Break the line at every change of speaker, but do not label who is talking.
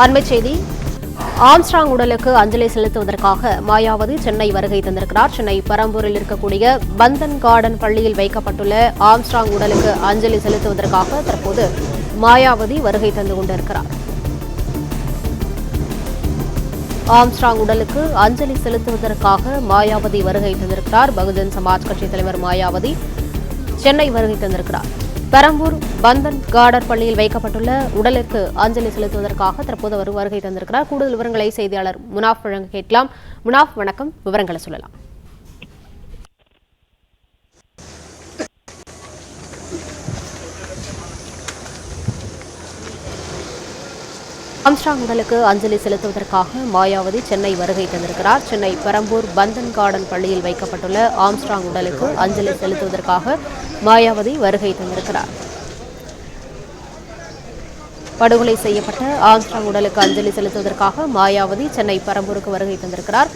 அண்மைச் செய்தி. ஆம்ஸ்ட்ராங் உடலுக்கு அஞ்சலி செலுத்துவதற்காக மாயாவதி சென்னை வருகை தந்திருக்கிறார். சென்னை பரம்பூரில் இருக்கக்கூடிய பந்தன் கார்டன் பள்ளியில் வைக்கப்பட்டுள்ள ஆம்ஸ்ட்ராங் உடலுக்கு அஞ்சலி செலுத்துவதற்காக தற்போது மாயாவதி வருகை தந்து கொண்டிருக்கிறார். ஆம்ஸ்ட்ராங் உடலுக்கு அஞ்சலி செலுத்துவதற்காக மாயாவதி வருகை தந்திருக்கிறார். பகுஜன் சமாஜ் கட்சி தலைவர் மாயாவதி சென்னை வருகை தந்திருக்கிறார். பெரம்பூர் பந்தன் கார்டன் பள்ளியில் வைக்கப்பட்டுள்ள உடலுக்கு அஞ்சலி செலுத்துவதற்காக தற்போது அவர் வருகை தந்திருக்கிறார். கூடுதல் விவரங்களை செய்தியாளர் முனாஃப் வழங்க கேட்கலாம். முனாஃப், வணக்கம். விவரங்களை சொல்லலாம். ஆம்ஸ்ட்ராங் உடலுக்கு அஞ்சலி செலுத்துவதற்காக மாயாவதி சென்னை வருகை தந்திருக்கிறார். சென்னை பெரம்பூர் பந்தன் கார்டன் பள்ளியில் வைக்கப்பட்டுள்ள ஆம்ஸ்ட்ராங் உடலுக்கு அஞ்சலி செலுத்துவதற்காக மாயாவதி வருகை தந்திருக்கிறார். படுகொலை செய்யப்பட்ட ஆம்ஸ்ட்ராங் உடலுக்கு அஞ்சலி செலுத்துவதற்காக மாயாவதி சென்னை பெரம்பூருக்கு வருகை தந்திருக்கிறார்.